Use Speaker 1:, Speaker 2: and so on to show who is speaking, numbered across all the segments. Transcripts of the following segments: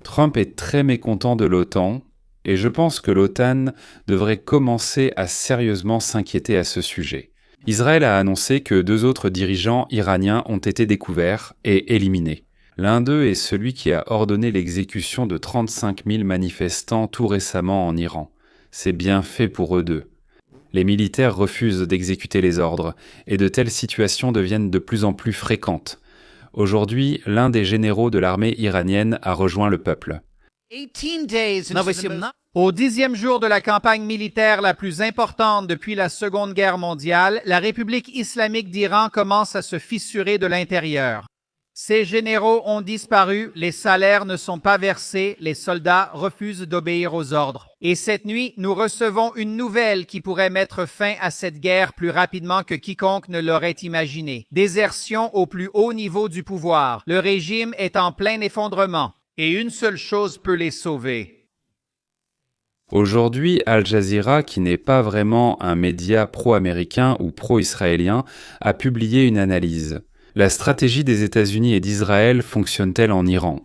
Speaker 1: Trump est très mécontent de l'OTAN, et je pense que l'OTAN devrait commencer à sérieusement s'inquiéter à ce sujet. Israël a annoncé que 2 autres dirigeants iraniens ont été découverts et éliminés. L'un d'eux est celui qui a ordonné l'exécution de 35 000 manifestants tout récemment en Iran. C'est bien fait pour eux deux. Les militaires refusent d'exécuter les ordres, et de telles situations deviennent de plus en plus fréquentes. Aujourd'hui, l'un des généraux de l'armée iranienne a rejoint le peuple.
Speaker 2: Au 10e jour de la campagne militaire la plus importante depuis la Seconde Guerre mondiale, la République islamique d'Iran commence à se fissurer de l'intérieur. Ces généraux ont disparu, les salaires ne sont pas versés, les soldats refusent d'obéir aux ordres. Et cette nuit, nous recevons une nouvelle qui pourrait mettre fin à cette guerre plus rapidement que quiconque ne l'aurait imaginé. Désertion au plus haut niveau du pouvoir. Le régime est en plein effondrement. Et une seule chose peut les sauver.
Speaker 1: Aujourd'hui, Al Jazeera, qui n'est pas vraiment un média pro-américain ou pro-israélien, a publié une analyse. La stratégie des États-Unis et d'Israël fonctionne-t-elle en Iran ?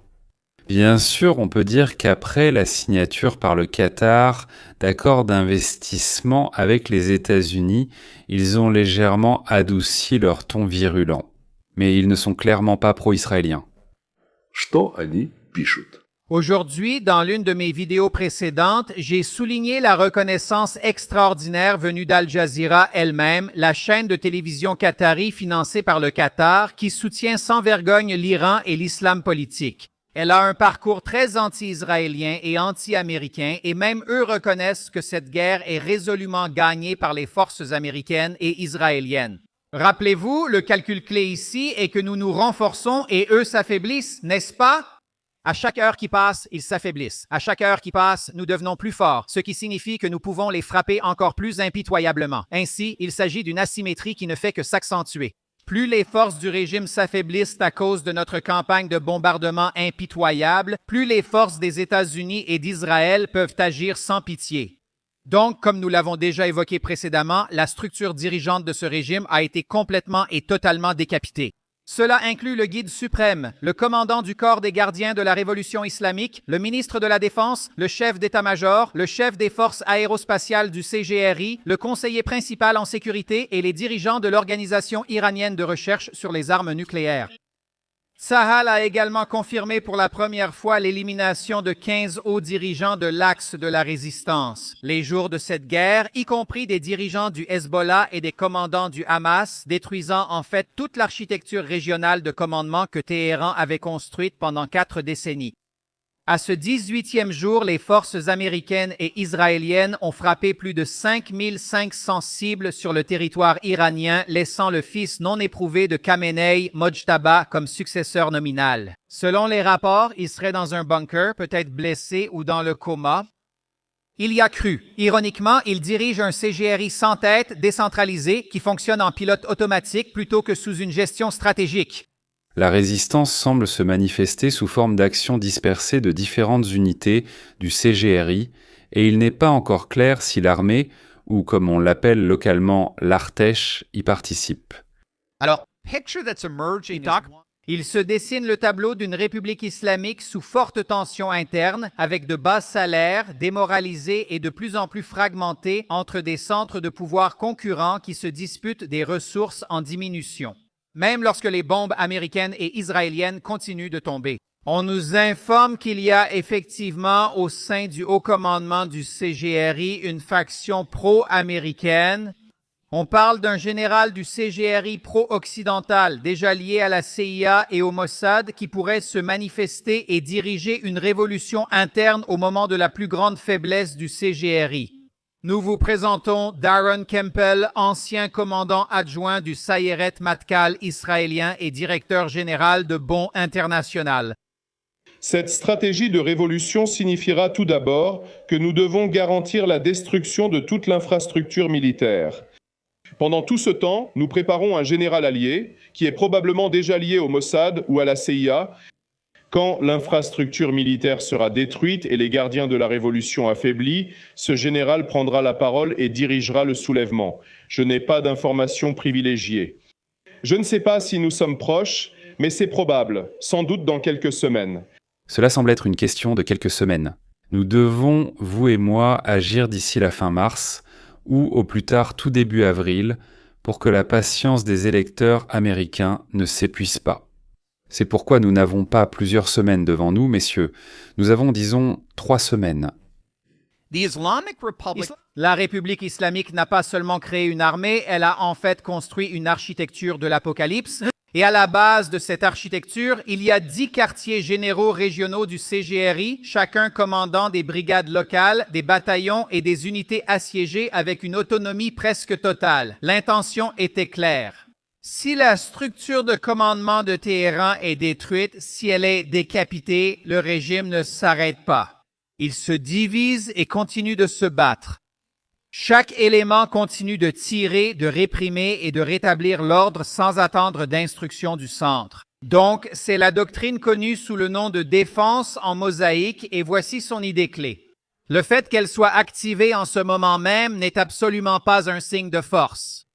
Speaker 1: Bien sûr, on peut dire qu'après la signature par le Qatar d'accords d'investissement avec les États-Unis, ils ont légèrement adouci leur ton virulent. Mais ils ne sont clairement pas pro-israéliens.
Speaker 3: Что они пишут?
Speaker 2: Aujourd'hui, dans l'une de mes vidéos précédentes, j'ai souligné la reconnaissance extraordinaire venue d'Al Jazeera elle-même, la chaîne de télévision qatari financée par le Qatar qui soutient sans vergogne l'Iran et l'islam politique. Elle a un parcours très anti-israélien et anti-américain et même eux reconnaissent que cette guerre est résolument gagnée par les forces américaines et israéliennes. Rappelez-vous, le calcul clé ici est que nous nous renforçons et eux s'affaiblissent, n'est-ce pas? À chaque heure qui passe, ils s'affaiblissent. À chaque heure qui passe, nous devenons plus forts, ce qui signifie que nous pouvons les frapper encore plus impitoyablement. Ainsi, il s'agit d'une asymétrie qui ne fait que s'accentuer. Plus les forces du régime s'affaiblissent à cause de notre campagne de bombardement impitoyable, plus les forces des États-Unis et d'Israël peuvent agir sans pitié. Donc, comme nous l'avons déjà évoqué précédemment, la structure dirigeante de ce régime a été complètement et totalement décapitée. Cela inclut le guide suprême, le commandant du corps des gardiens de la révolution islamique, le ministre de la Défense, le chef d'état-major, le chef des forces aérospatiales du CGRI, le conseiller principal en sécurité et les dirigeants de l'Organisation iranienne de recherche sur les armes nucléaires. Tsahal a également confirmé pour la première fois l'élimination de 15 hauts dirigeants de l'axe de la résistance. Les jours de cette guerre, y compris des dirigeants du Hezbollah et des commandants du Hamas, détruisant en fait toute l'architecture régionale de commandement que Téhéran avait construite pendant 4 décennies. À ce 18e jour, les forces américaines et israéliennes ont frappé plus de 5500 cibles sur le territoire iranien, laissant le fils non éprouvé de Khamenei, Mojtaba, comme successeur nominal. Selon les rapports, il serait dans un bunker, peut-être blessé ou dans le coma. Il y a cru. Ironiquement, il dirige un CGRI sans tête, décentralisé, qui fonctionne en pilote automatique plutôt que sous une gestion stratégique.
Speaker 1: La résistance semble se manifester sous forme d'actions dispersées de différentes unités du CGRI et il n'est pas encore clair si l'armée, ou comme on l'appelle localement l'Artesh, y participe.
Speaker 2: Alors, il se dessine le tableau d'une république islamique sous forte tension interne, avec de bas salaires, démoralisés et de plus en plus fragmentés entre des centres de pouvoir concurrents qui se disputent des ressources en diminution, même lorsque les bombes américaines et israéliennes continuent de tomber. On nous informe qu'il y a effectivement au sein du haut commandement du CGRI une faction pro-américaine. On parle d'un général du CGRI pro-occidental, déjà lié à la CIA et au Mossad, qui pourrait se manifester et diriger une révolution interne au moment de la plus grande faiblesse du CGRI. Nous vous présentons Daron Kempel, ancien commandant adjoint du Sayeret Matkal israélien et directeur général de Bon International.
Speaker 4: Cette stratégie de révolution signifiera tout d'abord que nous devons garantir la destruction de toute l'infrastructure militaire. Pendant tout ce temps, nous préparons un général allié, qui est probablement déjà lié au Mossad ou à la CIA. Quand l'infrastructure militaire sera détruite et les gardiens de la révolution affaiblis, ce général prendra la parole et dirigera le soulèvement. Je n'ai pas d'informations privilégiées. Je ne sais pas si nous sommes proches, mais c'est probable, sans doute dans quelques semaines.
Speaker 1: Cela semble être une question de quelques semaines. Nous devons, vous et moi, agir d'ici la fin mars, ou au plus tard tout début avril, pour que la patience des électeurs américains ne s'épuise pas. C'est pourquoi nous n'avons pas plusieurs semaines devant nous, messieurs. Nous avons, disons, 3 semaines.
Speaker 2: La République islamique n'a pas seulement créé une armée, elle a en fait construit une architecture de l'apocalypse. Et à la base de cette architecture, il y a 10 quartiers généraux régionaux du CGRI, chacun commandant des brigades locales, des bataillons et des unités assiégées avec une autonomie presque totale. L'intention était claire. Si la structure de commandement de Téhéran est détruite, si elle est décapitée, le régime ne s'arrête pas. Il se divise et continue de se battre. Chaque élément continue de tirer, de réprimer et de rétablir l'ordre sans attendre d'instructions du centre. Donc, c'est la doctrine connue sous le nom de défense en mosaïque et voici son idée clé. Le fait qu'elle soit activée en ce moment même n'est absolument pas un signe de force.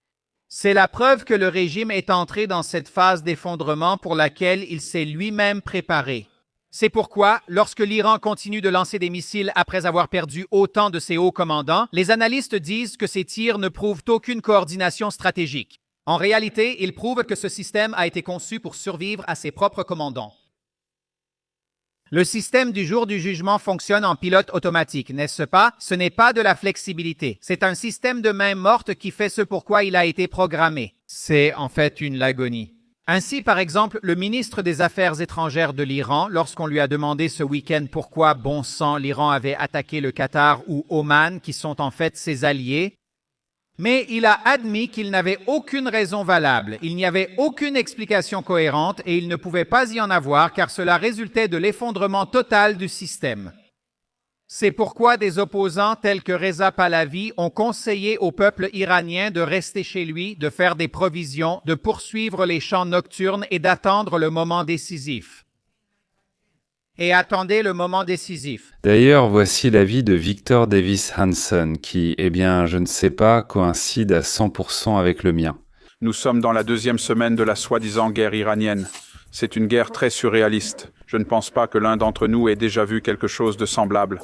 Speaker 2: C'est la preuve que le régime est entré dans cette phase d'effondrement pour laquelle il s'est lui-même préparé. C'est pourquoi, lorsque l'Iran continue de lancer des missiles après avoir perdu autant de ses hauts commandants, les analystes disent que ces tirs ne prouvent aucune coordination stratégique. En réalité, ils prouvent que ce système a été conçu pour survivre à ses propres commandants. Le système du jour du jugement fonctionne en pilote automatique, n'est-ce pas? Ce n'est pas de la flexibilité. C'est un système de main morte qui fait ce pourquoi il a été programmé. C'est en fait une lagonie. Ainsi, par exemple, le ministre des Affaires étrangères de l'Iran, lorsqu'on lui a demandé ce week-end pourquoi, bon sang, l'Iran avait attaqué le Qatar ou Oman, qui sont en fait ses alliés, mais il a admis qu'il n'avait aucune raison valable, il n'y avait aucune explication cohérente et il ne pouvait pas y en avoir car cela résultait de l'effondrement total du système. C'est pourquoi des opposants tels que Reza Pahlavi ont conseillé au peuple iranien de rester chez lui, de faire des provisions, de poursuivre les chants nocturnes et d'attendre le moment décisif. Et attendez le moment décisif.
Speaker 1: D'ailleurs, voici l'avis de Victor Davis Hanson, qui, je ne sais pas, coïncide à 100% avec le mien.
Speaker 5: Nous sommes dans la 2e semaine de la soi-disant guerre iranienne. C'est une guerre très surréaliste. Je ne pense pas que l'un d'entre nous ait déjà vu quelque chose de semblable.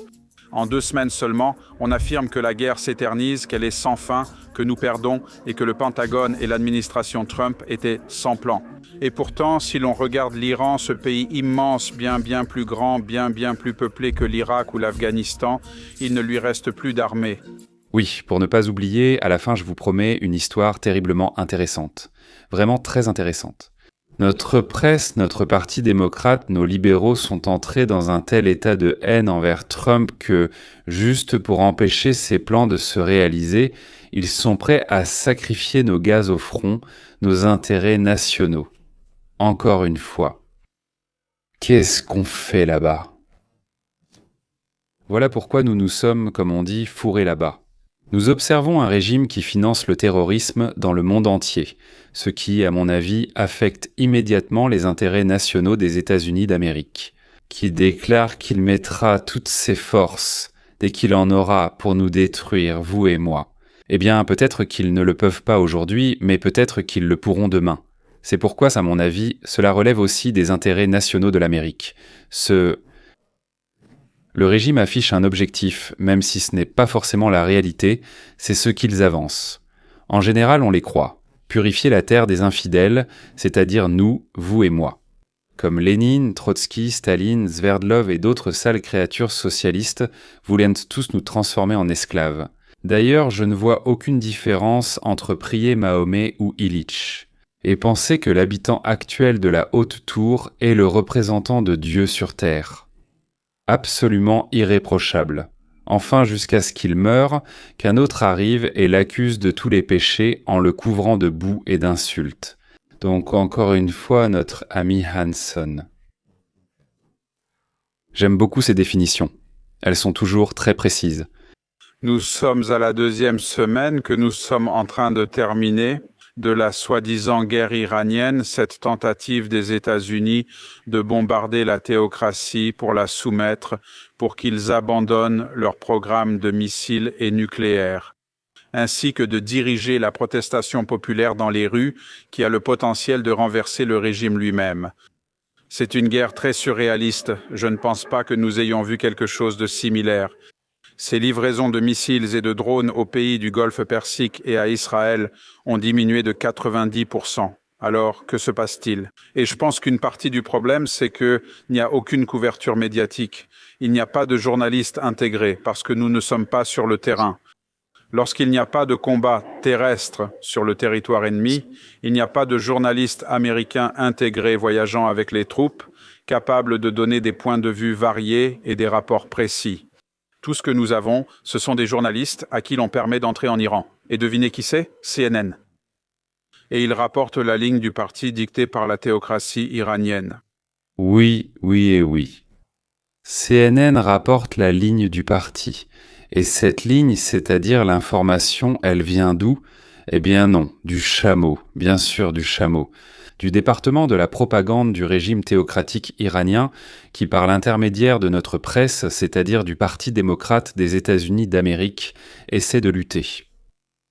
Speaker 5: En 2 semaines seulement, on affirme que la guerre s'éternise, qu'elle est sans fin, que nous perdons et que le Pentagone et l'administration Trump étaient sans plan. Et pourtant, si l'on regarde l'Iran, ce pays immense, bien plus grand, bien plus peuplé que l'Irak ou l'Afghanistan, il ne lui reste plus d'armée.
Speaker 1: Oui, pour ne pas oublier, à la fin je vous promets une histoire terriblement intéressante. Vraiment très intéressante. Notre presse, notre parti démocrate, nos libéraux sont entrés dans un tel état de haine envers Trump que, juste pour empêcher ses plans de se réaliser, ils sont prêts à sacrifier nos gaz au front, nos intérêts nationaux. Encore une fois. Qu'est-ce qu'on fait là-bas? Voilà pourquoi nous nous sommes, comme on dit, fourrés là-bas. Nous observons un régime qui finance le terrorisme dans le monde entier, ce qui, à mon avis, affecte immédiatement les intérêts nationaux des États-Unis d'Amérique, qui déclare qu'il mettra toutes ses forces, dès qu'il en aura, pour nous détruire, vous et moi. Eh bien, peut-être qu'ils ne le peuvent pas aujourd'hui, mais peut-être qu'ils le pourront demain. C'est pourquoi, à mon avis, cela relève aussi des intérêts nationaux de l'Amérique. Le régime affiche un objectif, même si ce n'est pas forcément la réalité, c'est ce qu'ils avancent. En général, on les croit. Purifier la terre des infidèles, c'est-à-dire nous, vous et moi. Comme Lénine, Trotsky, Staline, Sverdlov et d'autres sales créatures socialistes voulaient tous nous transformer en esclaves. D'ailleurs, je ne vois aucune différence entre prier Mahomet ou Illich. Et penser que l'habitant actuel de la Haute Tour est le représentant de Dieu sur terre. Absolument irréprochable. Enfin jusqu'à ce qu'il meure, qu'un autre arrive et l'accuse de tous les péchés en le couvrant de boue et d'insultes. Donc encore une fois notre ami Hanson. J'aime beaucoup ces définitions. Elles sont toujours très précises.
Speaker 5: Nous sommes à la 2e semaine que nous sommes en train de terminer de la soi-disant guerre iranienne, cette tentative des États-Unis de bombarder la théocratie pour la soumettre, pour qu'ils abandonnent leur programme de missiles et nucléaires, ainsi que de diriger la protestation populaire dans les rues qui a le potentiel de renverser le régime lui-même. C'est une guerre très surréaliste. Je ne pense pas que nous ayons vu quelque chose de similaire. Ces livraisons de missiles et de drones aux pays du Golfe Persique et à Israël ont diminué de 90%. Alors, que se passe-t-il? Et je pense qu'une partie du problème, c'est qu'il n'y a aucune couverture médiatique. Il n'y a pas de journalistes intégrés parce que nous ne sommes pas sur le terrain. Lorsqu'il n'y a pas de combat terrestre sur le territoire ennemi, il n'y a pas de journalistes américains intégrés voyageant avec les troupes, capables de donner des points de vue variés et des rapports précis. Tout ce que nous avons, ce sont des journalistes à qui l'on permet d'entrer en Iran. Et devinez qui c'est? CNN. Et ils rapportent la ligne du parti dictée par la théocratie iranienne.
Speaker 1: Oui, oui et oui. CNN rapporte la ligne du parti. Et cette ligne, c'est-à-dire l'information, elle vient d'où? Eh bien non, du chameau, bien sûr du chameau. Du département de la propagande du régime théocratique iranien qui, par l'intermédiaire de notre presse, c'est-à-dire du Parti démocrate des États-Unis d'Amérique, essaie de lutter.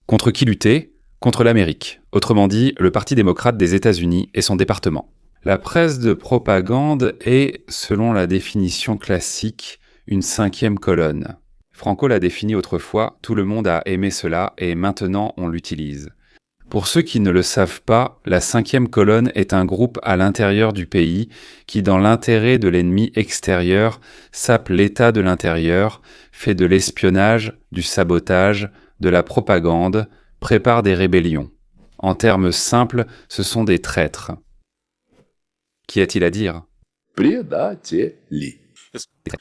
Speaker 1: Contre qui lutter? Contre l'Amérique. Autrement dit, le Parti démocrate des États-Unis et son département. La presse de propagande est, selon la définition classique, une cinquième colonne. Franco l'a défini autrefois, tout le monde a aimé cela et maintenant on l'utilise. Pour ceux qui ne le savent pas, la cinquième colonne est un groupe à l'intérieur du pays qui, dans l'intérêt de l'ennemi extérieur, sape l'état de l'intérieur, fait de l'espionnage, du sabotage, de la propagande, prépare des rébellions. En termes simples, ce sont des traîtres. Qu'y a-t-il à dire?
Speaker 3: Предатели.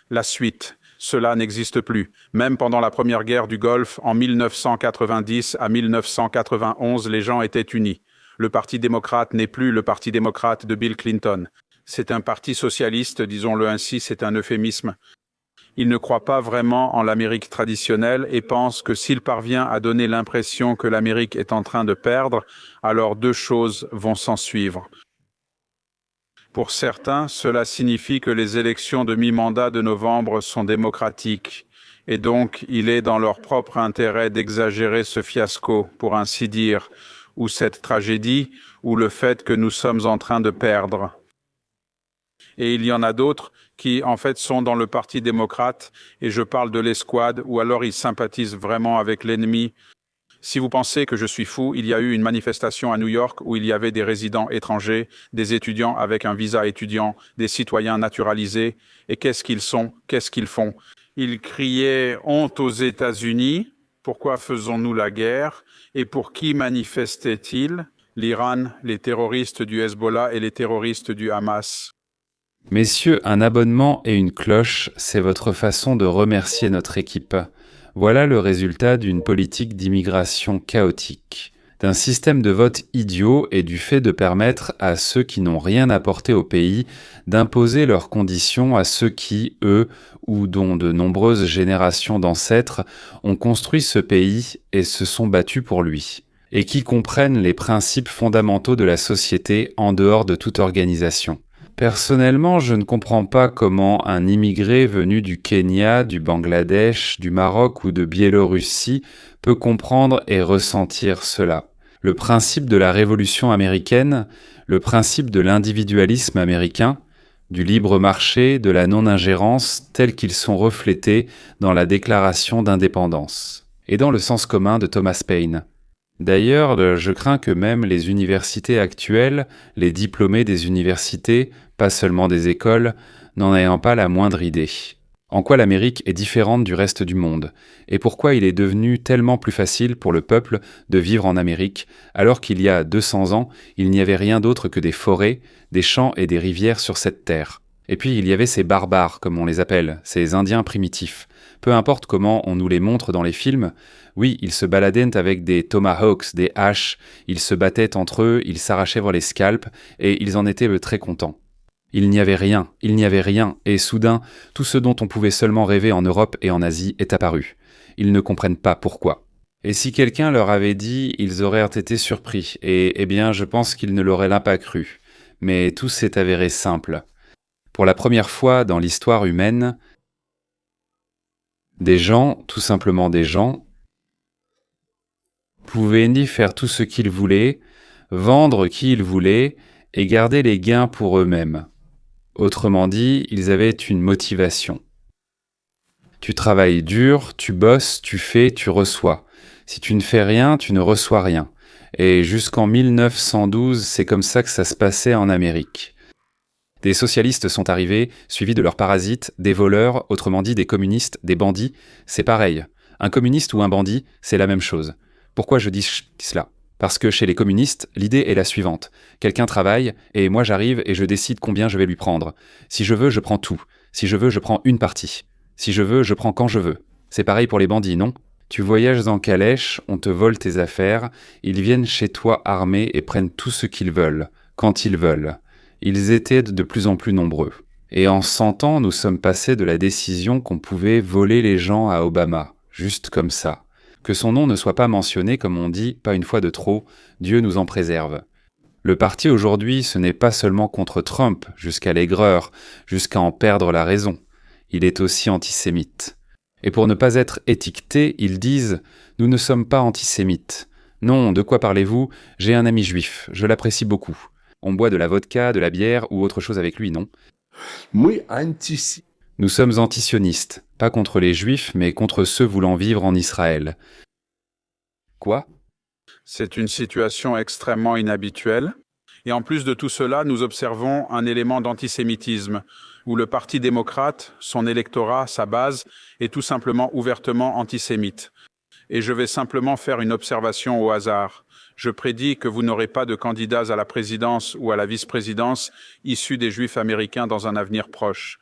Speaker 5: La suite. Cela n'existe plus. Même pendant la première guerre du Golfe, en 1990 à 1991, les gens étaient unis. Le Parti démocrate n'est plus le Parti démocrate de Bill Clinton. C'est un parti socialiste, disons-le ainsi, c'est un euphémisme. Il ne croit pas vraiment en l'Amérique traditionnelle et pense que s'il parvient à donner l'impression que l'Amérique est en train de perdre, alors deux choses vont s'en suivre. Pour certains, cela signifie que les élections de mi-mandat de novembre sont démocratiques, et donc il est dans leur propre intérêt d'exagérer ce fiasco, pour ainsi dire, ou cette tragédie, ou le fait que nous sommes en train de perdre. Et il y en a d'autres qui, en fait, sont dans le Parti démocrate, et je parle de l'escouade, ou alors ils sympathisent vraiment avec l'ennemi. Si vous pensez que je suis fou, il y a eu une manifestation à New York où il y avait des résidents étrangers, des étudiants avec un visa étudiant, des citoyens naturalisés. Et qu'est-ce qu'ils sont? Qu'est-ce qu'ils font? Ils criaient « Honte aux États-Unis ». Pourquoi faisons-nous la guerre? Et pour qui manifestaient-ils? L'Iran, les terroristes du Hezbollah et les terroristes du Hamas.
Speaker 1: Messieurs, un abonnement et une cloche, c'est votre façon de remercier notre équipe. Voilà le résultat d'une politique d'immigration chaotique, d'un système de vote idiot et du fait de permettre à ceux qui n'ont rien apporté au pays d'imposer leurs conditions à ceux qui, eux, ou dont de nombreuses générations d'ancêtres, ont construit ce pays et se sont battus pour lui, et qui comprennent les principes fondamentaux de la société en dehors de toute organisation. Personnellement, je ne comprends pas comment un immigré venu du Kenya, du Bangladesh, du Maroc ou de Biélorussie peut comprendre et ressentir cela. Le principe de la révolution américaine, le principe de l'individualisme américain, du libre marché, de la non-ingérence, tels qu'ils sont reflétés dans la déclaration d'indépendance, et dans le sens commun de Thomas Paine. D'ailleurs, je crains que même les universités actuelles, les diplômés des universités, pas seulement des écoles, n'en ayant pas la moindre idée. En quoi l'Amérique est différente du reste du monde, et pourquoi il est devenu tellement plus facile pour le peuple de vivre en Amérique, alors qu'il y a 200 ans, il n'y avait rien d'autre que des forêts, des champs et des rivières sur cette terre. Et puis il y avait ces barbares, comme on les appelle, ces Indiens primitifs. Peu importe comment on nous les montre dans les films, oui, ils se baladaient avec des tomahawks, des haches, ils se battaient entre eux, ils s'arrachaient les scalps, et ils en étaient très contents. Il n'y avait rien, et soudain, tout ce dont on pouvait seulement rêver en Europe et en Asie est apparu. Ils ne comprennent pas pourquoi. Et si quelqu'un leur avait dit, ils auraient été surpris, et eh bien je pense qu'ils ne l'auraient pas cru. Mais tout s'est avéré simple. Pour la première fois dans l'histoire humaine, des gens, tout simplement des gens, pouvaient ni faire tout ce qu'ils voulaient, vendre qui ils voulaient, et garder les gains pour eux-mêmes. Autrement dit, ils avaient une motivation. Tu travailles dur, tu bosses, tu fais, tu reçois. Si tu ne fais rien, tu ne reçois rien. Et jusqu'en 1912, c'est comme ça que ça se passait en Amérique. Des socialistes sont arrivés, suivis de leurs parasites, des voleurs, autrement dit des communistes, des bandits. C'est pareil. Un communiste ou un bandit, c'est la même chose. Pourquoi je dis cela ? Parce que chez les communistes, l'idée est la suivante. Quelqu'un travaille, et moi j'arrive et je décide combien je vais lui prendre. Si je veux, je prends tout. Si je veux, je prends une partie. Si je veux, je prends quand je veux. C'est pareil pour les bandits, non ? Tu voyages en calèche, on te vole tes affaires, ils viennent chez toi armés et prennent tout ce qu'ils veulent, quand ils veulent. Ils étaient de plus en plus nombreux. Et en 100 ans, nous sommes passés de la décision qu'on pouvait voler les gens à Obama, juste comme ça. Que son nom ne soit pas mentionné, comme on dit, pas une fois de trop, Dieu nous en préserve. Le parti aujourd'hui, ce n'est pas seulement contre Trump, jusqu'à l'aigreur, jusqu'à en perdre la raison. Il est aussi antisémite. Et pour ne pas être étiquetés, ils disent « Nous ne sommes pas antisémites ». Non, de quoi parlez-vous ? J'ai un ami juif, je l'apprécie beaucoup. On boit de la vodka, de la bière ou autre chose avec lui, non ?
Speaker 3: Muy antisémite.
Speaker 1: Nous sommes antisionistes, pas contre les juifs, mais contre ceux voulant vivre en Israël. Quoi ?
Speaker 5: C'est une situation extrêmement inhabituelle. Et en plus de tout cela, nous observons un élément d'antisémitisme, où le Parti démocrate, son électorat, sa base, est tout simplement ouvertement antisémite. Et je vais simplement faire une observation au hasard. Je prédis que vous n'aurez pas de candidats à la présidence ou à la vice-présidence issus des Juifs américains dans un avenir proche.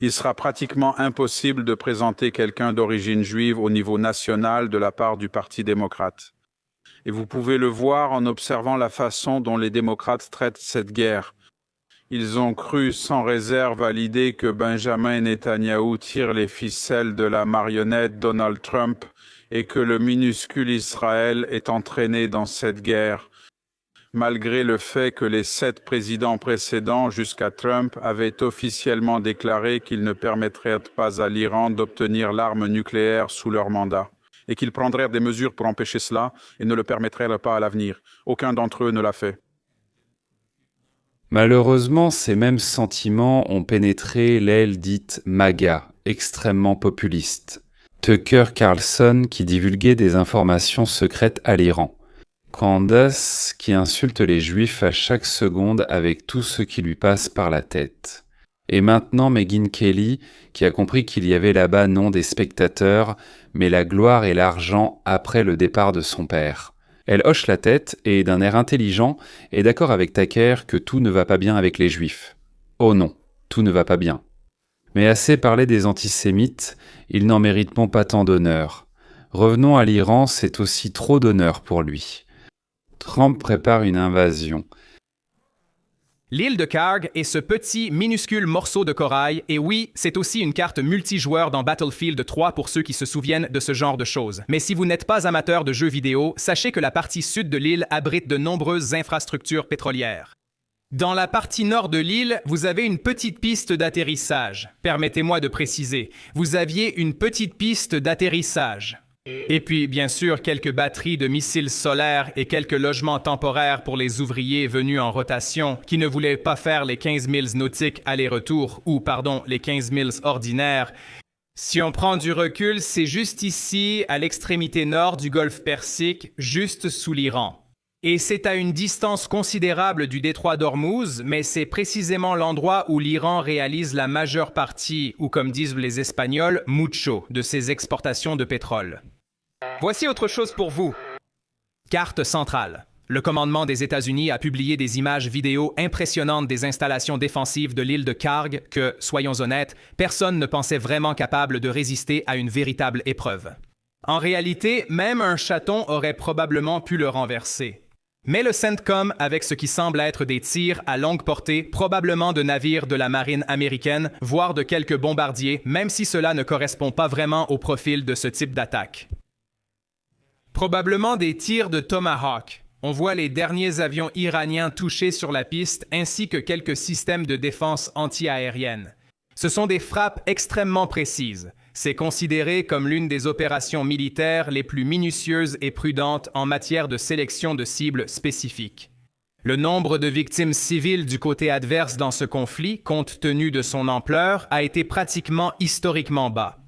Speaker 5: Il sera pratiquement impossible de présenter quelqu'un d'origine juive au niveau national de la part du Parti démocrate. Et vous pouvez le voir en observant la façon dont les démocrates traitent cette guerre. Ils ont cru sans réserve à l'idée que Benjamin Netanyahou tire les ficelles de la marionnette Donald Trump et que le minuscule Israël est entraîné dans cette guerre, malgré le fait que les 7 présidents précédents jusqu'à Trump avaient officiellement déclaré qu'ils ne permettraient pas à l'Iran d'obtenir l'arme nucléaire sous leur mandat, et qu'ils prendraient des mesures pour empêcher cela et ne le permettraient pas à l'avenir. Aucun d'entre eux ne l'a fait.
Speaker 1: Malheureusement, ces mêmes sentiments ont pénétré l'aile dite MAGA, extrêmement populiste. Tucker Carlson qui divulguait des informations secrètes à l'Iran. Candace qui insulte les Juifs à chaque seconde avec tout ce qui lui passe par la tête. Et maintenant Megyn Kelly qui a compris qu'il y avait là-bas non des spectateurs, mais la gloire et l'argent après le départ de son père. Elle hoche la tête et, d'un air intelligent, est d'accord avec Tucker que tout ne va pas bien avec les Juifs. Oh non, tout ne va pas bien. Mais assez parlé des antisémites, ils n'en méritent pas tant d'honneur. Revenons à l'Iran, c'est aussi trop d'honneur pour lui. Trump prépare une invasion.
Speaker 6: L'île de Karg est ce petit, minuscule morceau de corail, et oui, c'est aussi une carte multijoueur dans Battlefield 3 pour ceux qui se souviennent de ce genre de choses. Mais si vous n'êtes pas amateur de jeux vidéo, sachez que la partie sud de l'île abrite de nombreuses infrastructures pétrolières. Dans la partie nord de l'île, vous avez une petite piste d'atterrissage. Permettez-moi de préciser, vous aviez une petite piste d'atterrissage. Et puis, bien sûr, quelques batteries de missiles solaires et quelques logements temporaires pour les ouvriers venus en rotation qui ne voulaient pas faire les 15 milles nautiques aller-retour, ou pardon, les 15 milles ordinaires. Si on prend du recul, c'est juste ici, à l'extrémité nord du golfe Persique, juste sous l'Iran. Et c'est à une distance considérable du détroit d'Ormuz, mais c'est précisément l'endroit où l'Iran réalise la majeure partie, ou comme disent les Espagnols, mucho, de ses exportations de pétrole. Voici autre chose pour vous. Carte centrale. Le commandement des États-Unis a publié des images vidéo impressionnantes des installations défensives de l'île de Karg que, soyons honnêtes, personne ne pensait vraiment capable de résister à une véritable épreuve. En réalité, même un chaton aurait probablement pu le renverser. Mais le CENTCOM, avec ce qui semble être des tirs à longue portée, probablement de navires de la marine américaine, voire de quelques bombardiers, même si cela ne correspond pas vraiment au profil de ce type d'attaque. Probablement des tirs de Tomahawk. On voit les derniers avions iraniens touchés sur la piste, ainsi que quelques systèmes de défense anti-aérienne. Ce sont des frappes extrêmement précises. C'est considéré comme l'une des opérations militaires les plus minutieuses et prudentes en matière de sélection de cibles spécifiques. Le nombre de victimes civiles du côté adverse dans ce conflit, compte tenu de son ampleur, a été pratiquement historiquement bas.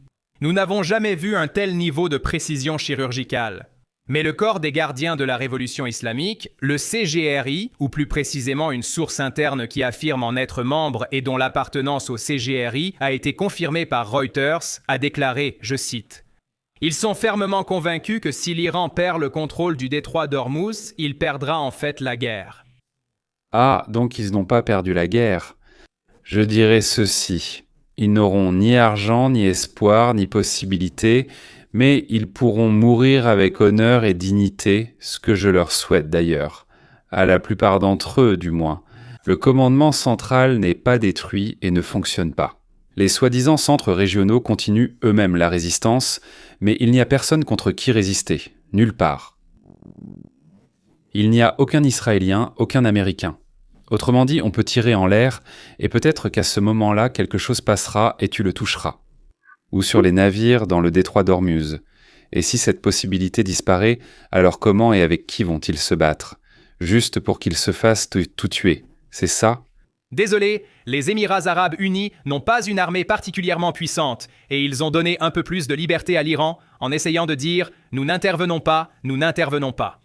Speaker 6: Nous n'avons jamais vu un tel niveau de précision chirurgicale. Mais le corps des gardiens de la révolution islamique, le CGRI, ou plus précisément une source interne qui affirme en être membre et dont l'appartenance au CGRI a été confirmée par Reuters, a déclaré, je cite, « Ils sont fermement convaincus que si l'Iran perd le contrôle du détroit d'Ormuz, il perdra en fait la guerre. »
Speaker 1: Ah, donc ils n'ont pas perdu la guerre. Je dirais ceci. Ils n'auront ni argent, ni espoir, ni possibilité, mais ils pourront mourir avec honneur et dignité, ce que je leur souhaite d'ailleurs. À la plupart d'entre eux, du moins. Le commandement central n'est pas détruit et ne fonctionne pas. Les soi-disant centres régionaux continuent eux-mêmes la résistance, mais il n'y a personne contre qui résister, nulle part. Il n'y a aucun Israélien, aucun Américain. Autrement dit, on peut tirer en l'air, et peut-être qu'à ce moment-là, quelque chose passera et tu le toucheras. Ou sur les navires dans le détroit d'Ormuz. Et si cette possibilité disparaît, alors comment et avec qui vont-ils se battre? Juste pour qu'ils se fassent tout tuer, c'est ça?
Speaker 6: Désolé, les Émirats arabes unis n'ont pas une armée particulièrement puissante, et ils ont donné un peu plus de liberté à l'Iran en essayant de dire « nous n'intervenons pas, nous n'intervenons pas ».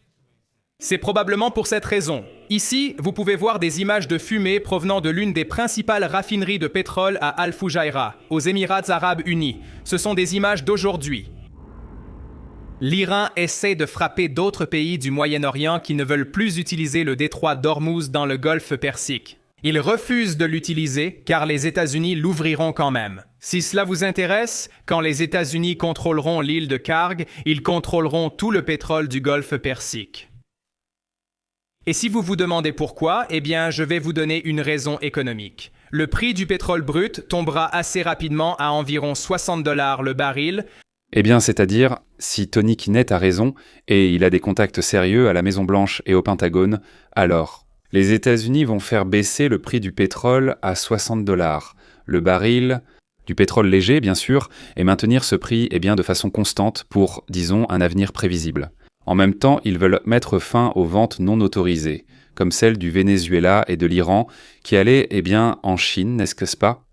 Speaker 6: C'est probablement pour cette raison. Ici, vous pouvez voir des images de fumée provenant de l'une des principales raffineries de pétrole à Al-Fujairah, aux Émirats arabes unis. Ce sont des images d'aujourd'hui. L'Iran essaie de frapper d'autres pays du Moyen-Orient qui ne veulent plus utiliser le détroit d'Ormuz dans le golfe Persique. Ils refusent de l'utiliser car les États-Unis l'ouvriront quand même. Si cela vous intéresse, quand les États-Unis contrôleront l'île de Karg, ils contrôleront tout le pétrole du golfe Persique. Et si vous vous demandez pourquoi, eh bien, je vais vous donner une raison économique. Le prix du pétrole brut tombera assez rapidement à environ 60 $ le baril.
Speaker 1: Eh bien, c'est-à-dire, si Tony Kinnett a raison, et il a des contacts sérieux à la Maison-Blanche et au Pentagone, alors, les États-Unis vont faire baisser le prix du pétrole à 60 $, le baril, du pétrole léger, bien sûr, et maintenir ce prix de façon constante pour, disons, un avenir prévisible. En même temps, ils veulent mettre fin aux ventes non autorisées, comme celles du Venezuela et de l'Iran, qui allaient, en Chine, n'est-ce pas?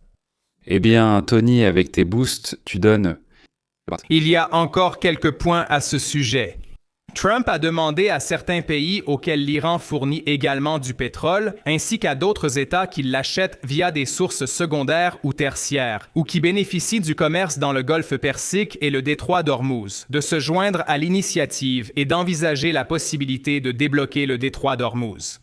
Speaker 1: Eh bien, Tony, avec tes boosts, tu donnes...
Speaker 6: Il y a encore quelques points à ce sujet. Trump a demandé à certains pays auxquels l'Iran fournit également du pétrole, ainsi qu'à d'autres États qui l'achètent via des sources secondaires ou tertiaires, ou qui bénéficient du commerce dans le golfe Persique et le détroit d'Ormuz, de se joindre à l'initiative et d'envisager la possibilité de débloquer le détroit d'Ormuz.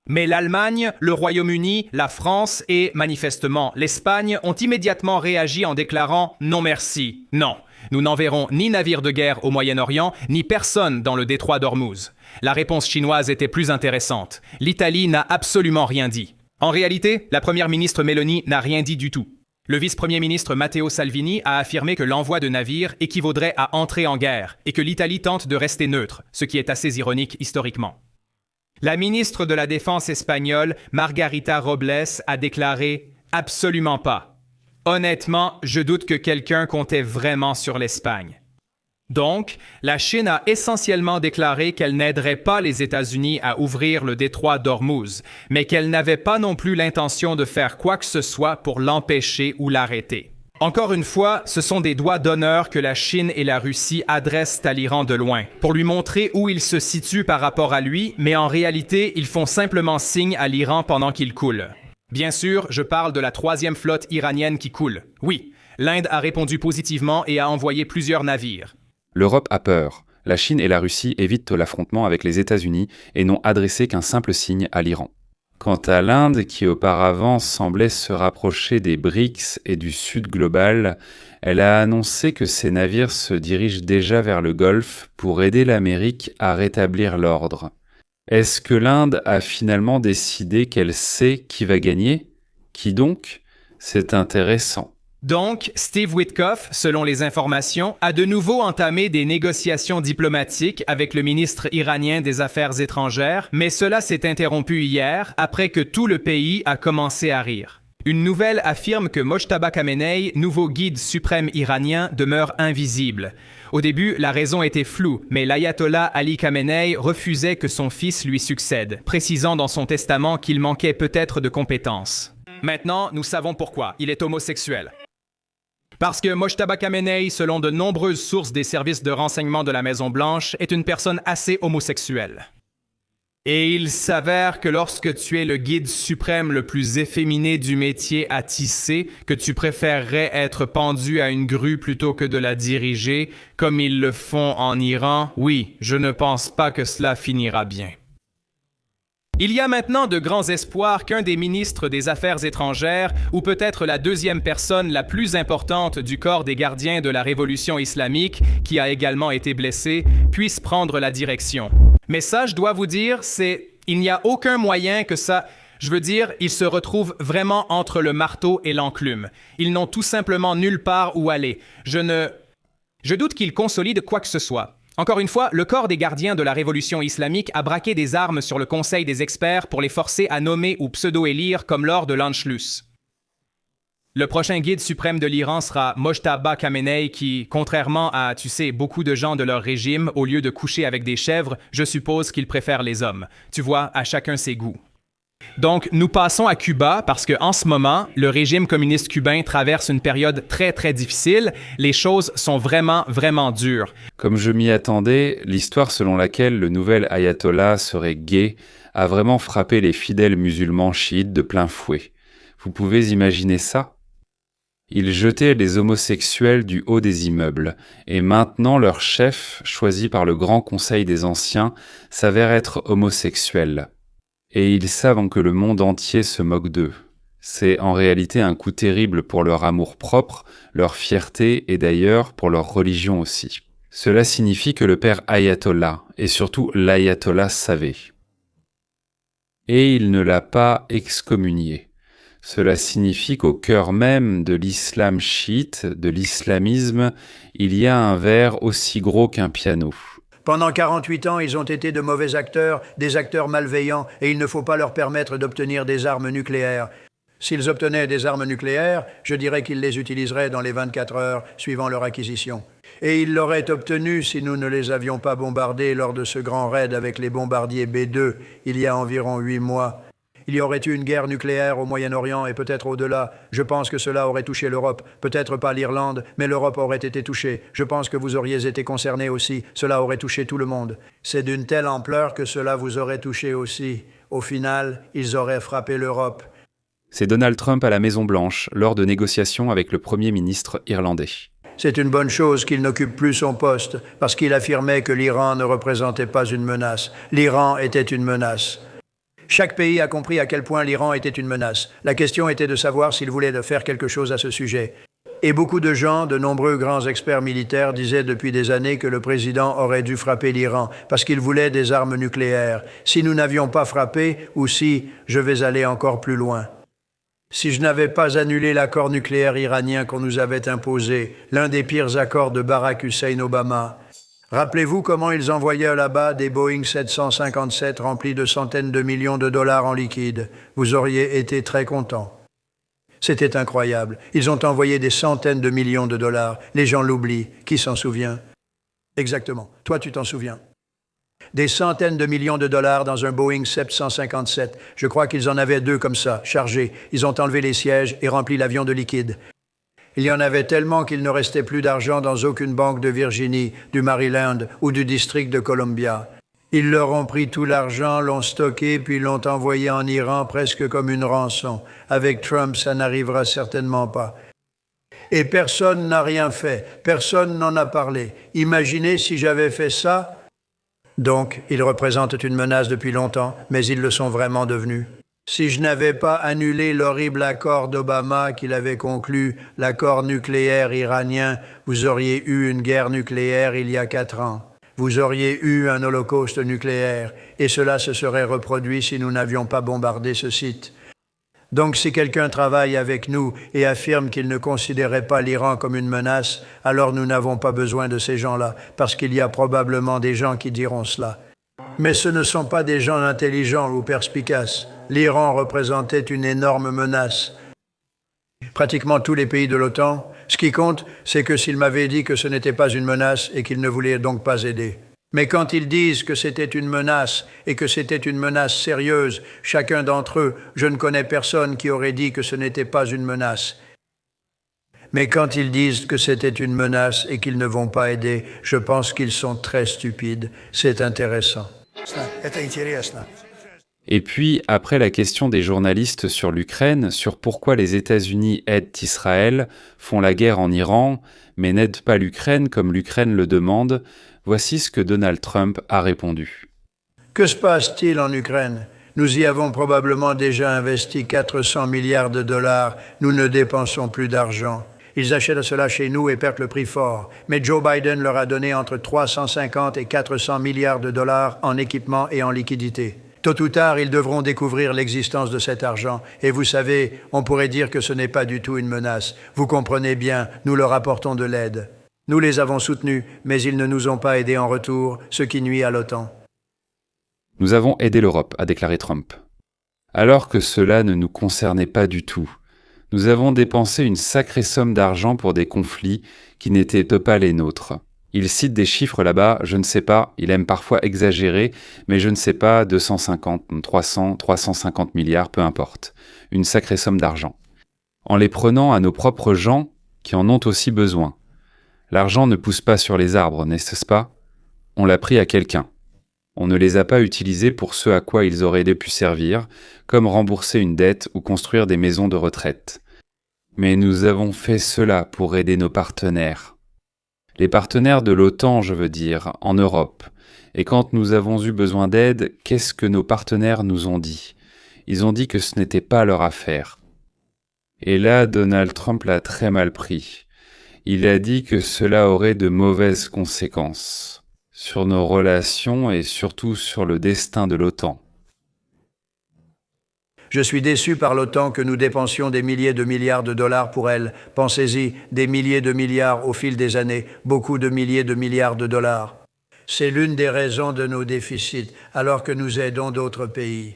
Speaker 6: Mais l'Allemagne, le Royaume-Uni, la France et, manifestement, l'Espagne ont immédiatement réagi en déclarant « Non merci, non ». Nous n'enverrons ni navires de guerre au Moyen-Orient, ni personne dans le détroit d'Ormuz. La réponse chinoise était plus intéressante. L'Italie n'a absolument rien dit. En réalité, la première ministre Meloni n'a rien dit du tout. Le vice-premier ministre Matteo Salvini a affirmé que l'envoi de navires équivaudrait à entrer en guerre et que l'Italie tente de rester neutre, ce qui est assez ironique historiquement. La ministre de la Défense espagnole, Margarita Robles, a déclaré « Absolument pas ». Honnêtement, je doute que quelqu'un comptait vraiment sur l'Espagne. Donc, la Chine a essentiellement déclaré qu'elle n'aiderait pas les États-Unis à ouvrir le détroit d'Ormuz, mais qu'elle n'avait pas non plus l'intention de faire quoi que ce soit pour l'empêcher ou l'arrêter. Encore une fois, ce sont des doigts d'honneur que la Chine et la Russie adressent à l'Iran de loin, pour lui montrer où il se situe par rapport à lui, mais en réalité, ils font simplement signe à l'Iran pendant qu'il coule. Bien sûr, je parle de la 3e flotte iranienne qui coule. Oui, l'Inde a répondu positivement et a envoyé plusieurs navires.
Speaker 1: L'Europe a peur. La Chine et la Russie évitent l'affrontement avec les États-Unis et n'ont adressé qu'un simple signe à l'Iran. Quant à l'Inde, qui auparavant semblait se rapprocher des BRICS et du Sud global, elle a annoncé que ses navires se dirigent déjà vers le Golfe pour aider l'Amérique à rétablir l'ordre. Est-ce que l'Inde a finalement décidé qu'elle sait qui va gagner? Qui donc? C'est intéressant.
Speaker 6: Donc, Steve Witkoff, selon les informations, a de nouveau entamé des négociations diplomatiques avec le ministre iranien des Affaires étrangères, mais cela s'est interrompu hier après que tout le pays a commencé à rire. Une nouvelle affirme que Mojtaba Khamenei, nouveau guide suprême iranien, demeure invisible. Au début, la raison était floue, mais l'ayatollah Ali Khamenei refusait que son fils lui succède, précisant dans son testament qu'il manquait peut-être de compétences. Maintenant, nous savons pourquoi. Il est homosexuel. Parce que Mojtaba Khamenei, selon de nombreuses sources des services de renseignement de la Maison-Blanche, est une personne assez homosexuelle. Et il s'avère que lorsque tu es le guide suprême le plus efféminé du métier à tisser, que tu préférerais être pendu à une grue plutôt que de la diriger, comme ils le font en Iran, oui, je ne pense pas que cela finira bien. Il y a maintenant de grands espoirs qu'un des ministres des Affaires étrangères, ou peut-être la deuxième personne la plus importante du corps des gardiens de la révolution islamique, qui a également été blessé, puisse prendre la direction. Mais ça, je dois vous dire, il n'y a aucun moyen que ça... Je veux dire, ils se retrouvent vraiment entre le marteau et l'enclume. Ils n'ont tout simplement nulle part où aller. Je doute qu'ils consolident quoi que ce soit. Encore une fois, le corps des gardiens de la révolution islamique a braqué des armes sur le conseil des experts pour les forcer à nommer ou pseudo-élire comme lors de l'Anschluss. Le prochain guide suprême de l'Iran sera Mojtaba Khamenei qui, contrairement à, beaucoup de gens de leur régime, au lieu de coucher avec des chèvres, je suppose qu'ils préfèrent les hommes. Tu vois, à chacun ses goûts. Donc, nous passons à Cuba parce qu'en ce moment, le régime communiste cubain traverse une période très, très difficile. Les choses sont vraiment, vraiment dures.
Speaker 1: Comme je m'y attendais, l'histoire selon laquelle le nouvel ayatollah serait gay a vraiment frappé les fidèles musulmans chiites de plein fouet. Vous pouvez imaginer ça ? Ils jetaient les homosexuels du haut des immeubles, et maintenant leur chef, choisi par le Grand Conseil des Anciens, s'avère être homosexuel. Et ils savent que le monde entier se moque d'eux. C'est en réalité un coup terrible pour leur amour-propre, leur fierté et d'ailleurs pour leur religion aussi. Cela signifie que le père ayatollah, et surtout l'ayatollah savait. Et il ne l'a pas excommunié. Cela signifie qu'au cœur même de l'islam chiite, de l'islamisme, il y a un verre aussi gros qu'un piano.
Speaker 7: Pendant 48 ans, ils ont été de mauvais acteurs, des acteurs malveillants, et il ne faut pas leur permettre d'obtenir des armes nucléaires. S'ils obtenaient des armes nucléaires, je dirais qu'ils les utiliseraient dans les 24 heures suivant leur acquisition. Et ils l'auraient obtenu si nous ne les avions pas bombardés lors de ce grand raid avec les bombardiers B-2 il y a environ 8 mois. Il y aurait eu une guerre nucléaire au Moyen-Orient et peut-être au-delà. Je pense que cela aurait touché l'Europe. Peut-être pas l'Irlande, mais l'Europe aurait été touchée. Je pense que vous auriez été concernés aussi. Cela aurait touché tout le monde. C'est d'une telle ampleur que cela vous aurait touché aussi. Au final, ils auraient frappé l'Europe.
Speaker 1: C'est Donald Trump à la Maison-Blanche, lors de négociations avec le Premier ministre irlandais.
Speaker 7: C'est une bonne chose qu'il n'occupe plus son poste, parce qu'il affirmait que l'Iran ne représentait pas une menace. L'Iran était une menace. Chaque pays a compris à quel point l'Iran était une menace. La question était de savoir s'il voulait faire quelque chose à ce sujet. Et beaucoup de gens, de nombreux grands experts militaires, disaient depuis des années que le président aurait dû frapper l'Iran parce qu'il voulait des armes nucléaires. Si nous n'avions pas frappé, ou si, je vais aller encore plus loin. Si je n'avais pas annulé l'accord nucléaire iranien qu'on nous avait imposé, l'un des pires accords de Barack Hussein Obama, rappelez-vous comment ils envoyaient là-bas des Boeing 757 remplis de centaines de millions de dollars en liquide. Vous auriez été très contents. C'était incroyable. Ils ont envoyé des centaines de millions de dollars. Les gens l'oublient. Qui s'en souvient? Exactement. Toi, tu t'en souviens. Des centaines de millions de dollars dans un Boeing 757. Je crois qu'ils en avaient 2 comme ça, chargés. Ils ont enlevé les sièges et rempli l'avion de liquide. Il y en avait tellement qu'il ne restait plus d'argent dans aucune banque de Virginie, du Maryland ou du district de Columbia. Ils leur ont pris tout l'argent, l'ont stocké, puis l'ont envoyé en Iran presque comme une rançon. Avec Trump, ça n'arrivera certainement pas. Et personne n'a rien fait. Personne n'en a parlé. Imaginez si j'avais fait ça. Donc, ils représentent une menace depuis longtemps, mais ils le sont vraiment devenus. Si je n'avais pas annulé l'horrible accord d'Obama qu'il avait conclu, l'accord nucléaire iranien, vous auriez eu une guerre nucléaire il y a 4 ans. Vous auriez eu un holocauste nucléaire, et cela se serait reproduit si nous n'avions pas bombardé ce site. Donc si quelqu'un travaille avec nous et affirme qu'il ne considérait pas l'Iran comme une menace, alors nous n'avons pas besoin de ces gens-là, parce qu'il y a probablement des gens qui diront cela. Mais ce ne sont pas des gens intelligents ou perspicaces. L'Iran représentait une énorme menace. Pratiquement tous les pays de l'OTAN. Ce qui compte, c'est que s'ils m'avaient dit que ce n'était pas une menace et qu'ils ne voulaient donc pas aider. Mais quand ils disent que c'était une menace et que c'était une menace sérieuse, chacun d'entre eux, je ne connais personne qui aurait dit que ce n'était pas une menace. Mais quand ils disent que c'était une menace et qu'ils ne vont pas aider, je pense qu'ils sont très stupides. C'est intéressant.
Speaker 1: Et puis, après la question des journalistes sur l'Ukraine, sur pourquoi les États-Unis aident Israël, font la guerre en Iran, mais n'aident pas l'Ukraine comme l'Ukraine le demande, voici ce que Donald Trump a répondu.
Speaker 7: Que se passe-t-il en Ukraine? Nous y avons probablement déjà investi 400 milliards de dollars. Nous ne dépensons plus d'argent. Ils achètent cela chez nous et perdent le prix fort. Mais Joe Biden leur a donné entre 350 et 400 milliards de dollars en équipement et en liquidité. Tôt ou tard, ils devront découvrir l'existence de cet argent. Et vous savez, on pourrait dire que ce n'est pas du tout une menace. Vous comprenez bien, nous leur apportons de l'aide. Nous les avons soutenus, mais ils ne nous ont pas aidés en retour, ce qui nuit à l'OTAN.
Speaker 1: Nous avons aidé l'Europe, a déclaré Trump. Alors que cela ne nous concernait pas du tout. Nous avons dépensé une sacrée somme d'argent pour des conflits qui n'étaient pas les nôtres. Il cite des chiffres là-bas, je ne sais pas, il aime parfois exagérer, mais je ne sais pas, 250, 300, 350 milliards, peu importe. Une sacrée somme d'argent. En les prenant à nos propres gens qui en ont aussi besoin. L'argent ne pousse pas sur les arbres, n'est-ce pas? On l'a pris à quelqu'un. On ne les a pas utilisés pour ce à quoi ils auraient pu servir, comme rembourser une dette ou construire des maisons de retraite. Mais nous avons fait cela pour aider nos partenaires. Les partenaires de l'OTAN, je veux dire, en Europe. Et quand nous avons eu besoin d'aide, qu'est-ce que nos partenaires nous ont dit? Ils ont dit que ce n'était pas leur affaire. Et là, Donald Trump l'a très mal pris. Il a dit que cela aurait de mauvaises conséquences sur nos relations et surtout sur le destin de l'OTAN.
Speaker 7: Je suis déçu par l'OTAN que nous dépensions des milliers de milliards de dollars pour elle. Pensez-y, des milliers de milliards au fil des années, beaucoup de milliers de milliards de dollars. C'est l'une des raisons de nos déficits, alors que nous aidons d'autres pays.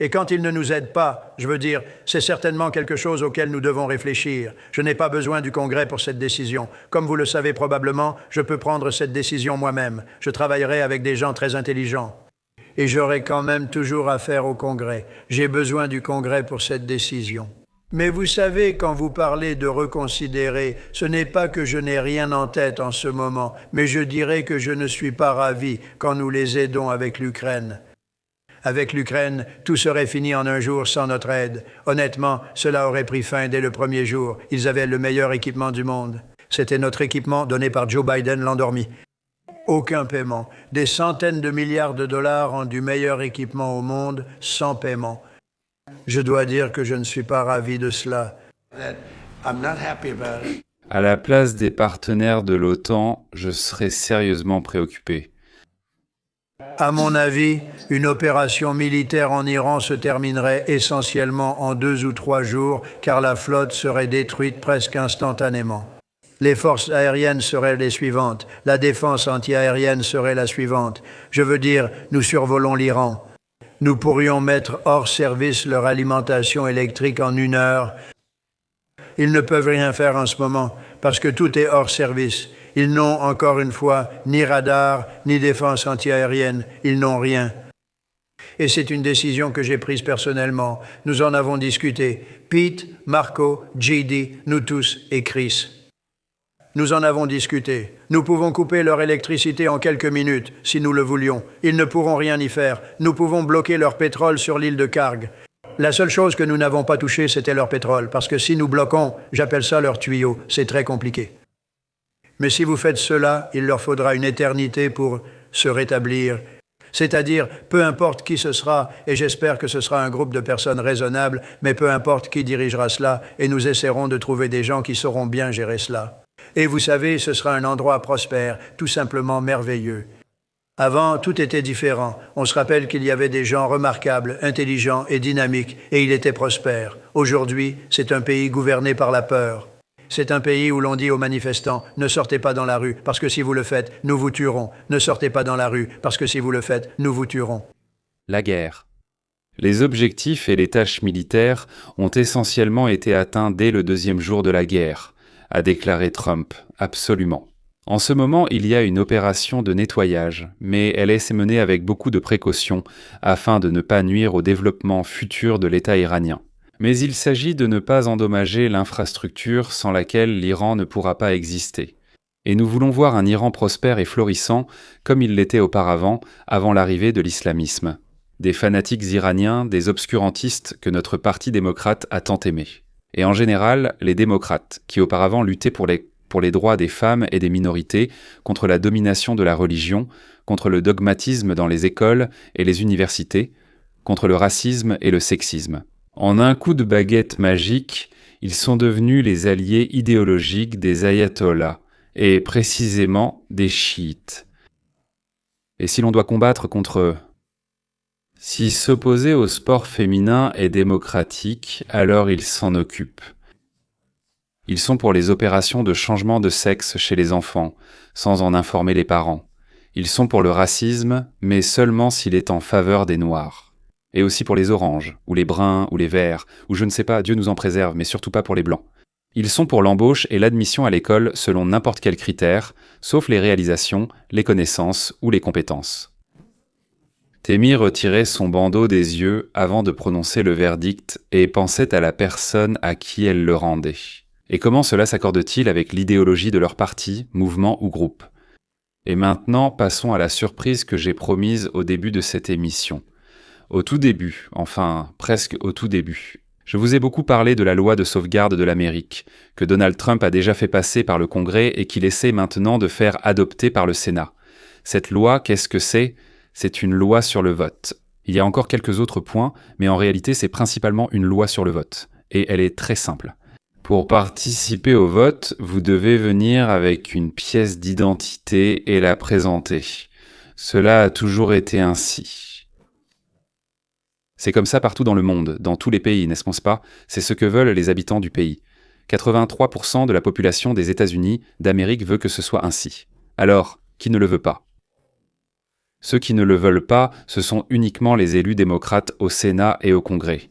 Speaker 7: Et quand ils ne nous aident pas, je veux dire, c'est certainement quelque chose auquel nous devons réfléchir. Je n'ai pas besoin du Congrès pour cette décision. Comme vous le savez probablement, je peux prendre cette décision moi-même. Je travaillerai avec des gens très intelligents. Et j'aurai quand même toujours affaire au Congrès. J'ai besoin du Congrès pour cette décision. Mais vous savez, quand vous parlez de reconsidérer, ce n'est pas que je n'ai rien en tête en ce moment, mais je dirais que je ne suis pas ravi quand nous les aidons avec l'Ukraine. Avec l'Ukraine, tout serait fini en un jour sans notre aide. Honnêtement, cela aurait pris fin dès le premier jour. Ils avaient le meilleur équipement du monde. C'était notre équipement donné par Joe Biden l'endormi. Aucun paiement. Des centaines de milliards de dollars en du meilleur équipement au monde, sans paiement. Je dois dire que je ne suis pas ravi de cela.
Speaker 1: À la place des partenaires de l'OTAN, je serais sérieusement préoccupé.
Speaker 7: À mon avis, une opération militaire en Iran se terminerait essentiellement en 2 ou 3 jours, car la flotte serait détruite presque instantanément. Les forces aériennes seraient les suivantes. La défense antiaérienne serait la suivante. Je veux dire, nous survolons l'Iran. Nous pourrions mettre hors service leur alimentation électrique en 1 heure. Ils ne peuvent rien faire en ce moment, parce que tout est hors service. Ils n'ont, encore une fois, ni radar, ni défense antiaérienne. Ils n'ont rien. Et c'est une décision que j'ai prise personnellement. Nous en avons discuté. Pete, Marco, JD, nous tous et Chris. Nous en avons discuté. Nous pouvons couper leur électricité en quelques minutes, si nous le voulions. Ils ne pourront rien y faire. Nous pouvons bloquer leur pétrole sur l'île de Karg. La seule chose que nous n'avons pas touchée, c'était leur pétrole, parce que si nous bloquons, j'appelle ça leur tuyau. C'est très compliqué. Mais si vous faites cela, il leur faudra une éternité pour se rétablir. C'est-à-dire, peu importe qui ce sera, et j'espère que ce sera un groupe de personnes raisonnables, mais peu importe qui dirigera cela, et nous essaierons de trouver des gens qui sauront bien gérer cela. Et vous savez, ce sera un endroit prospère, tout simplement merveilleux. Avant, tout était différent. On se rappelle qu'il y avait des gens remarquables, intelligents et dynamiques, et il était prospère. Aujourd'hui, c'est un pays gouverné par la peur. C'est un pays où l'on dit aux manifestants « Ne sortez pas dans la rue, parce que si vous le faites, nous vous tuerons. Ne sortez pas dans la rue, parce que si vous le faites, nous vous tuerons. »
Speaker 1: La guerre. Les objectifs et les tâches militaires ont essentiellement été atteints dès le deuxième jour de la guerre, a déclaré Trump, absolument. En ce moment, il y a une opération de nettoyage, mais elle est menée avec beaucoup de précautions afin de ne pas nuire au développement futur de l'État iranien. Mais il s'agit de ne pas endommager l'infrastructure sans laquelle l'Iran ne pourra pas exister. Et nous voulons voir un Iran prospère et florissant comme il l'était auparavant, avant l'arrivée de l'islamisme. Des fanatiques iraniens, des obscurantistes que notre parti démocrate a tant aimés. Et en général, les démocrates, qui auparavant luttaient pour les droits des femmes et des minorités, contre la domination de la religion, contre le dogmatisme dans les écoles et les universités, contre le racisme et le sexisme. En un coup de baguette magique, ils sont devenus les alliés idéologiques des ayatollahs, et précisément des chiites. Et si l'on doit combattre contre eux, si s'opposer au sport féminin est démocratique, alors ils s'en occupent. Ils sont pour les opérations de changement de sexe chez les enfants, sans en informer les parents. Ils sont pour le racisme, mais seulement s'il est en faveur des noirs. Et aussi pour les oranges, ou les bruns, ou les verts, ou je ne sais pas, Dieu nous en préserve, mais surtout pas pour les blancs. Ils sont pour l'embauche et l'admission à l'école selon n'importe quel critère, sauf les réalisations, les connaissances ou les compétences. Témi retirait son bandeau des yeux avant de prononcer le verdict et pensait à la personne à qui elle le rendait. Et comment cela s'accorde-t-il avec l'idéologie de leur parti, mouvement ou groupe? Et maintenant, passons à la surprise que j'ai promise au début de cette émission. Au tout début, enfin presque au tout début. Je vous ai beaucoup parlé de la loi de sauvegarde de l'Amérique, que Donald Trump a déjà fait passer par le Congrès et qu'il essaie maintenant de faire adopter par le Sénat. Cette loi, qu'est-ce que c'est? C'est une loi sur le vote. Il y a encore quelques autres points, mais en réalité c'est principalement une loi sur le vote. Et elle est très simple. Pour participer au vote, vous devez venir avec une pièce d'identité et la présenter. Cela a toujours été ainsi. C'est comme ça partout dans le monde, dans tous les pays, n'est-ce pas? C'est ce que veulent les habitants du pays. 83% de la population des États-Unis d'Amérique veut que ce soit ainsi. Alors, qui ne le veut pas? Ceux qui ne le veulent pas, ce sont uniquement les élus démocrates au Sénat et au Congrès.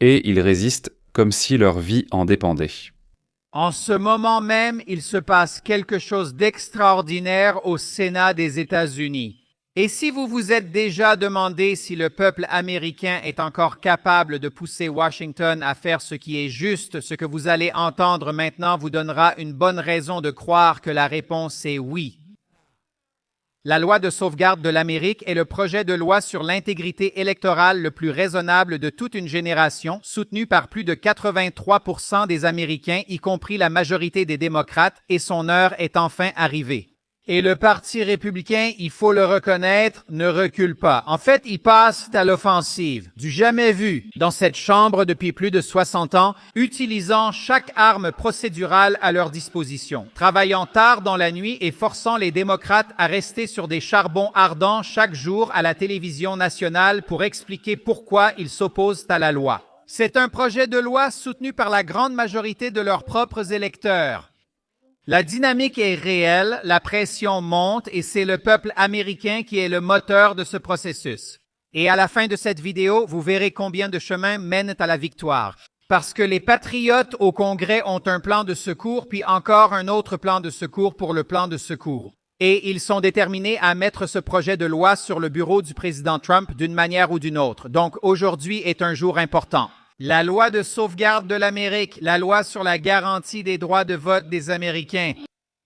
Speaker 1: Et ils résistent comme si leur vie en dépendait.
Speaker 2: En ce moment même, il se passe quelque chose d'extraordinaire au Sénat des États-Unis. Et si vous vous êtes déjà demandé si le peuple américain est encore capable de pousser Washington à faire ce qui est juste, ce que vous allez entendre maintenant vous donnera une bonne raison de croire que la réponse est oui. La loi de sauvegarde de l'Amérique est le projet de loi sur l'intégrité électorale le plus raisonnable de toute une génération, soutenu par plus de 83% des Américains, y compris la majorité des démocrates, et son heure est enfin arrivée. Et le Parti républicain, il faut le reconnaître, ne recule pas. En fait, il passe à l'offensive, du jamais vu dans cette Chambre depuis plus de 60 ans, utilisant chaque arme procédurale à leur disposition, travaillant tard dans la nuit et forçant les démocrates à rester sur des charbons ardents chaque jour à la télévision nationale pour expliquer pourquoi ils s'opposent à la loi. C'est un projet de loi soutenu par la grande majorité de leurs propres électeurs. La dynamique est réelle, la pression monte et c'est le peuple américain qui est le moteur de ce processus. Et à la fin de cette vidéo, vous verrez combien de chemins mènent à la victoire. Parce que les patriotes au Congrès ont un plan de secours, puis encore un autre plan de secours pour le plan de secours. Et ils sont déterminés à mettre ce projet de loi sur le bureau du président Trump d'une manière ou d'une autre. Donc aujourd'hui est un jour important. La loi de sauvegarde de l'Amérique, la loi sur la garantie des droits de vote des Américains.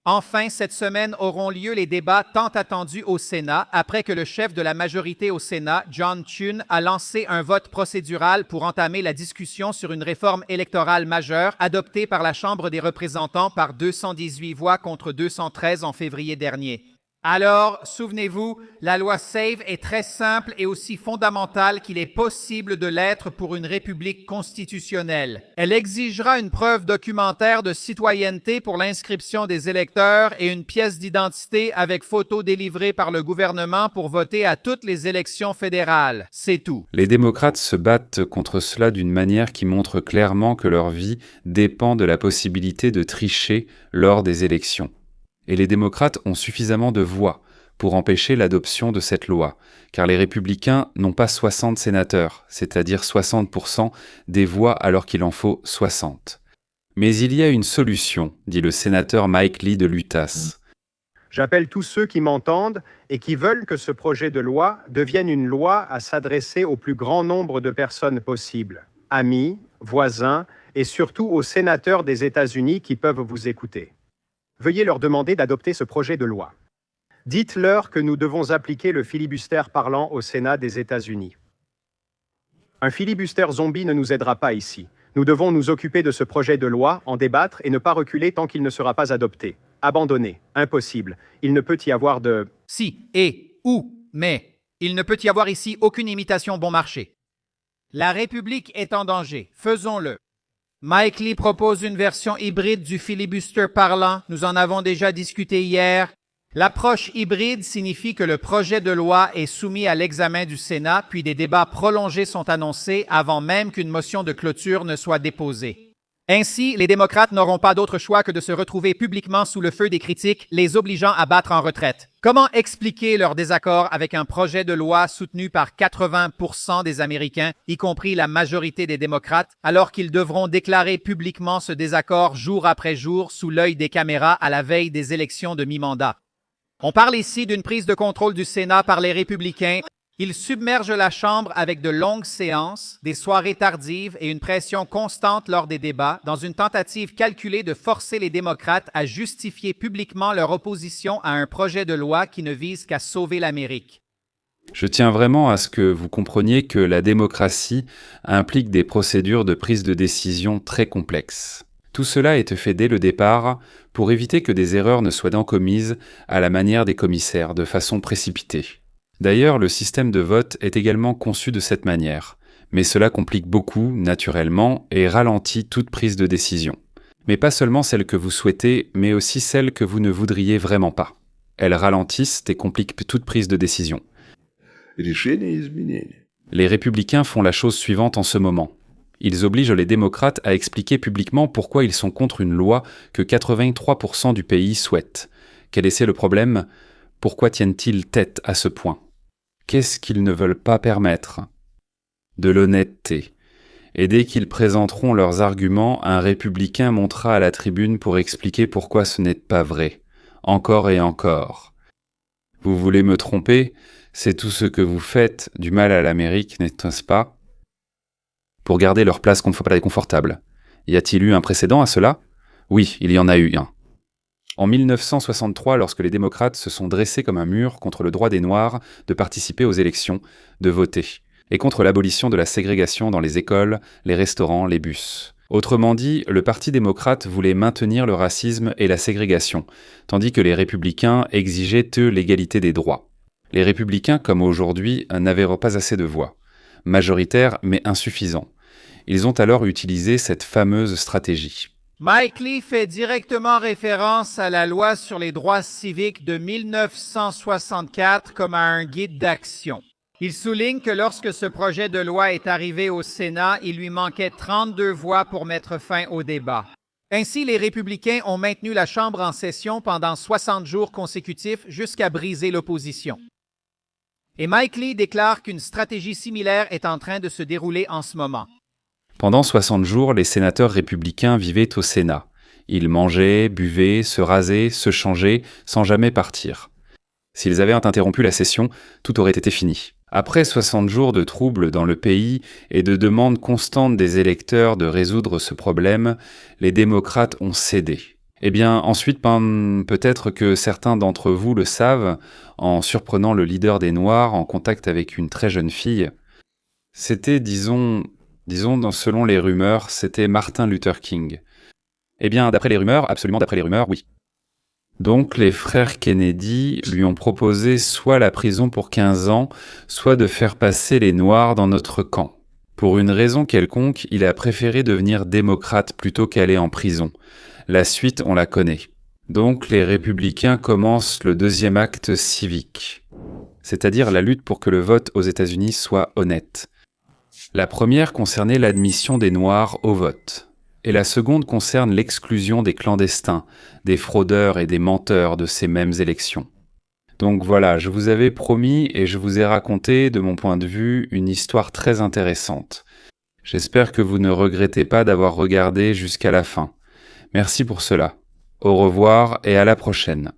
Speaker 2: Enfin, cette semaine auront lieu les débats tant attendus au Sénat après que le chef de la majorité au Sénat, John Thune, a lancé un vote procédural pour entamer la discussion sur une réforme électorale majeure adoptée par la Chambre des représentants par 218 voix contre 213 en février dernier. Alors, souvenez-vous, la loi SAVE est très simple et aussi fondamentale qu'il est possible de l'être pour une république constitutionnelle. Elle exigera une preuve documentaire de citoyenneté pour l'inscription des électeurs et une pièce d'identité avec photo délivrée par le gouvernement pour voter à toutes les élections fédérales. C'est tout.
Speaker 1: Les démocrates se battent contre cela d'une manière qui montre clairement que leur vie dépend de la possibilité de tricher lors des élections. Et les démocrates ont suffisamment de voix pour empêcher l'adoption de cette loi, car les républicains n'ont pas 60 sénateurs, c'est-à-dire 60% des voix alors qu'il en faut 60. Mais il y a une solution, dit le sénateur Mike Lee de l'Utah.
Speaker 8: J'appelle tous ceux qui m'entendent et qui veulent que ce projet de loi devienne une loi à s'adresser au plus grand nombre de personnes possible, amis, voisins et surtout aux sénateurs des États-Unis qui peuvent vous écouter. Veuillez leur demander d'adopter ce projet de loi. Dites-leur que nous devons appliquer le filibuster parlant au Sénat des États-Unis. Un filibuster zombie ne nous aidera pas ici. Nous devons nous occuper de ce projet de loi, en débattre et ne pas reculer tant qu'il ne sera pas adopté. Abandonné, impossible. Il ne peut y avoir de...
Speaker 2: Si, et, ou, mais, il ne peut y avoir ici aucune imitation bon marché. La République est en danger. Faisons-le. Mike Lee propose une version hybride du filibuster parlant. Nous en avons déjà discuté hier. L'approche hybride signifie que le projet de loi est soumis à l'examen du Sénat, puis des débats prolongés sont annoncés avant même qu'une motion de clôture ne soit déposée. Ainsi, les démocrates n'auront pas d'autre choix que de se retrouver publiquement sous le feu des critiques, les obligeant à battre en retraite. Comment expliquer leur désaccord avec un projet de loi soutenu par 80% des Américains, y compris la majorité des démocrates, alors qu'ils devront déclarer publiquement ce désaccord jour après jour sous l'œil des caméras à la veille des élections de mi-mandat? On parle ici d'une prise de contrôle du Sénat par les républicains. Ils submergent la Chambre avec de longues séances, des soirées tardives et une pression constante lors des débats, dans une tentative calculée de forcer les démocrates à justifier publiquement leur opposition à un projet de loi qui ne vise qu'à sauver l'Amérique.
Speaker 1: Je tiens vraiment à ce que vous compreniez que la démocratie implique des procédures de prise de décision très complexes. Tout cela a été fait dès le départ pour éviter que des erreurs ne soient commises à la manière des commissaires, de façon précipitée. D'ailleurs, le système de vote est également conçu de cette manière, mais cela complique beaucoup, naturellement, et ralentit toute prise de décision. Mais pas seulement celle que vous souhaitez, mais aussi celle que vous ne voudriez vraiment pas. Elles ralentissent et compliquent toute prise de décision. Les républicains font la chose suivante en ce moment. Ils obligent les démocrates à expliquer publiquement pourquoi ils sont contre une loi que 83% du pays souhaitent. Quel est le problème? Pourquoi tiennent-ils tête à ce point? Qu'est-ce qu'ils ne veulent pas permettre? De l'honnêteté. Et dès qu'ils présenteront leurs arguments, un républicain montera à la tribune pour expliquer pourquoi ce n'est pas vrai. Encore et encore. Vous voulez me tromper? C'est tout ce que vous faites du mal à l'Amérique, n'est-ce pas? Pour garder leur place confortable. Y a-t-il eu un précédent à cela? Oui, il y en a eu un. En 1963, lorsque les démocrates se sont dressés comme un mur contre le droit des Noirs de participer aux élections, de voter, et contre l'abolition de la ségrégation dans les écoles, les restaurants, les bus. Autrement dit, le Parti démocrate voulait maintenir le racisme et la ségrégation, tandis que les républicains exigeaient, eux, l'égalité des droits. Les républicains, comme aujourd'hui, n'avaient pas assez de voix. Majoritaires, mais insuffisants. Ils ont alors utilisé cette fameuse stratégie.
Speaker 2: Mike Lee fait directement référence à la loi sur les droits civiques de 1964 comme à un guide d'action. Il souligne que lorsque ce projet de loi est arrivé au Sénat, il lui manquait 32 voix pour mettre fin au débat. Ainsi, les républicains ont maintenu la Chambre en session pendant 60 jours consécutifs jusqu'à briser l'opposition. Et Mike Lee déclare qu'une stratégie similaire est en train de se dérouler en ce moment.
Speaker 1: Pendant 60 jours, les sénateurs républicains vivaient au Sénat. Ils mangeaient, buvaient, se rasaient, se changeaient, sans jamais partir. S'ils avaient interrompu la session, tout aurait été fini. Après 60 jours de troubles dans le pays et de demandes constantes des électeurs de résoudre ce problème, les démocrates ont cédé. Eh bien, ensuite, peut-être que certains d'entre vous le savent, en surprenant le leader des Noirs en contact avec une très jeune fille. C'était, disons, selon les rumeurs, c'était Martin Luther King. Eh bien, d'après les rumeurs, absolument d'après les rumeurs, oui. Donc, les frères Kennedy lui ont proposé soit la prison pour 15 ans, soit de faire passer les Noirs dans notre camp. Pour une raison quelconque, il a préféré devenir démocrate plutôt qu'aller en prison. La suite, on la connaît. Donc, les républicains commencent le deuxième acte civique, c'est-à-dire la lutte pour que le vote aux États-Unis soit honnête. La première concernait l'admission des Noirs au vote, et la seconde concerne l'exclusion des clandestins, des fraudeurs et des menteurs de ces mêmes élections. Donc voilà, je vous avais promis et je vous ai raconté, de mon point de vue, une histoire très intéressante. J'espère que vous ne regrettez pas d'avoir regardé jusqu'à la fin. Merci pour cela. Au revoir et à la prochaine.